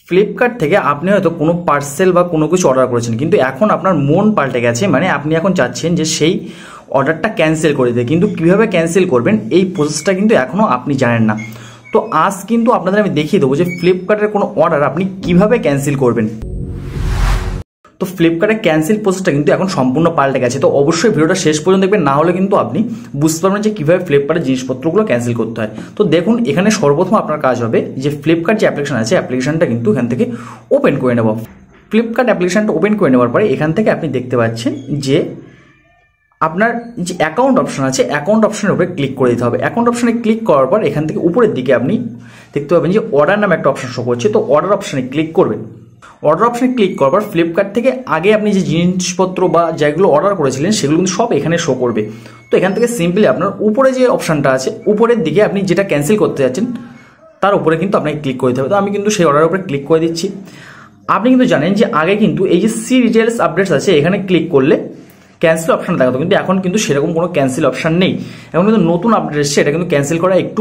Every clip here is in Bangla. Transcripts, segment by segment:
ফ্লিপকার্ট থেকে আপনি হয়তো কোনো পার্সেল বা কোনো কিছু অর্ডার করেছেন, কিন্তু এখন আপনার মন পাল্টে গেছে, মানে আপনি এখন চাচ্ছেন যে সেই অর্ডারটা ক্যান্সেল করে দিতে, কিন্তু কীভাবে ক্যান্সেল করবেন এই প্রসেসটা কিন্তু এখনও আপনি জানেন না। তো আজ কিন্তু আপনাদের আমি দেখিয়ে দেবো যে ফ্লিপকার্টের কোনো অর্ডার আপনি কিভাবে ক্যান্সেল করবেন। তো ফ্লিপকার্টের ক্যান্সেল প্রসেসটা কিন্তু এখন সম্পূর্ণ পাল্টে গেছে। তো অবশ্যই ভিডিওটা শেষ পর্যন্ত দেখবেন, না হলে কিন্তু আপনি বুঝতে পারবেন যে কীভাবে ফ্লিপকার্টের জিনিসপত্রগুলো ক্যান্সেল করতে হয়। তো দেখুন, এখানে সর্বপ্রথম আপনার কাজ হবে যে ফ্লিপকার্ট যে অ্যাপ্লিকেশন আছে, অ্যাপ্লিকেশনটা কিন্তু এখান থেকে ওপেন করে নেব। ফ্লিপকার্ট অ্যাপ্লিকেশনটা ওপেন করে নেওয়ার পরে এখান থেকে আপনি দেখতে পাচ্ছেন যে আপনার যে অ্যাকাউন্ট অপশন আছে, অ্যাকাউন্ট অপশনের উপরে ক্লিক করে দিতে হবে। অ্যাকাউন্ট অপশনে ক্লিক করার পর এখান থেকে উপরের দিকে আপনি দেখতে পাবেন যে অর্ডার নামে একটা অপশন শো করছে। তো অর্ডার অপশনে ক্লিক করবেন। অর্ডার অপশনে ক্লিক করার পর ফ্লিপকার্ট থেকে আগে আপনি যে জিনিসপত্র বা যেগুলো অর্ডার করেছিলেন সেগুলো কিন্তু সব এখানে শো করবে। তো এখান থেকে সিম্পলি আপনার উপরে যে অপশনটা আছে, উপরের দিকে আপনি যেটা ক্যান্সেল করতে যাচ্ছেন তার উপরে কিন্তু আপনাকে ক্লিক করে দিতে হবে। তো আমি কিন্তু সেই অর্ডারের উপরে ক্লিক করে দিচ্ছি। আপনি কিন্তু জানেন যে আগে কিন্তু এই যে সি ডিটেলস আপডেটস আছে, এখানে ক্লিক করলে ক্যান্সেল অপশন দেখাতো, কিন্তু এখন কিন্তু সেরকম কোনো ক্যান্সেল অপশন নেই। এখন কিন্তু নতুন আপডেট এসেছে, এটা কিন্তু ক্যান্সেল করা একটু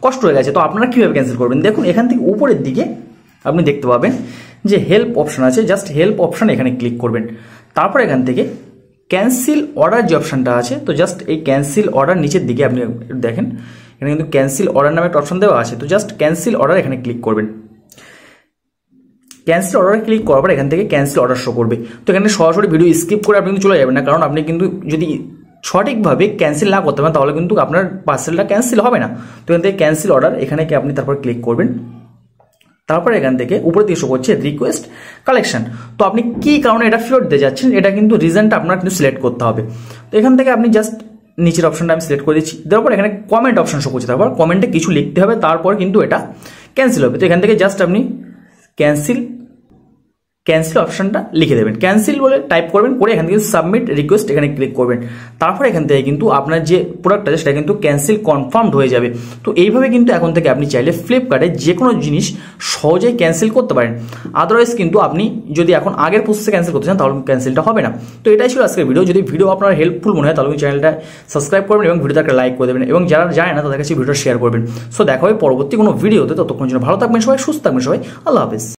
কষ্ট হয়ে গেছে। তো আপনারা কীভাবে ক্যান্সেল করবেন, দেখুন এখান থেকে উপরের দিকে আপনি দেখতে পাবেন যে হেল্প অপশন আছে, জাস্ট হেল্প অপশন এখানে ক্লিক করবেন। তারপর এখান থেকে ক্যান্সেল অর্ডার যে অপশনটা আছে, তো জাস্ট এই ক্যান্সেল অর্ডার নিচের দিকে আপনি দেখেন এখানে কিন্তু ক্যান্সেল অর্ডার নামে একটা অপশন দেওয়া আছে। তো জাস্ট ক্যান্সেল অর্ডার এখানে ক্লিক করবেন। ক্যান্সেল অর্ডারে ক্লিক করার পর এখান থেকে ক্যান্সেল অর্ডার শো করবে। তো এখানে সরাসরি ভিডিও স্কিপ করে আপনি কিন্তু চলে যাবেন না, কারণ আপনি কিন্তু যদি সঠিকভাবে ক্যান্সেল না করতে পারেন তাহলে কিন্তু আপনার পার্সেলটা ক্যান্সেল হবে না। তো এখান থেকে ক্যান্সেল অর্ডার এখানে আপনি তারপর ক্লিক করবেন। তারপর এখান থেকে উপরে দিয়ে শো করছে রিকোয়েস্ট কালেকশন। তো আপনি কী কারণে এটা ফেরত দিতে যাচ্ছেন, এটা কিন্তু রিজনটা আপনার কিন্তু সিলেক্ট করতে হবে। তো এখান থেকে আপনি জাস্ট নিচের অপশনটা আমি সিলেক্ট করে দিচ্ছি, দেওয়ার পর এখানে কমেন্ট অপশন শো করছে, তারপর কমেন্টে কিছু লিখতে হবে, তারপর কিন্তু এটা ক্যান্সেল হবে। তো এখান থেকে জাস্ট আপনি ক্যান্সেল অপশনটা লিখে দেবেন, ক্যান্সেল বলে টাইপ করবেন, করে এখান থেকে সাবমিট রিকোয়েস্ট এখানে ক্লিক করবেন। তারপর এখান থেকে কিন্তু আপনার যে প্রোডাক্ট আছে সেটা কিন্তু ক্যান্সেল কনফার্মড হয়ে যাবে। তো এইভাবে কিন্তু এখন থেকে আপনি চাইলে ফ্লিপকার্টে যে কোনো জিনিস সহজেই ক্যান্সেল করতে পারেন। আদারওয়াইজ কিন্তু আপনি যদি এখন আগের প্রসেসে ক্যান্সেল করতে চান তাহলে ক্যান্সেলটা হবে না। তো এটাই ছিল আজকের ভিডিও। যদি ভিডিও আপনার হেল্পফুল মনে হয় তাহলে চ্যানেলটা সাবস্ক্রাইব করবেন এবং ভিডিওতে একটা লাইক করে দেবেন, এবং যারা জানে না তাদের কাছে ভিডিও শেয়ার করবেন। সো দেখা হবে পরবর্তী কোনো ভিডিওতে, ততক্ষণ জন্য ভালো থাকবেন সবাই, সুস্থ থাকবেন সবাই, আল্লাহ হাফেজ।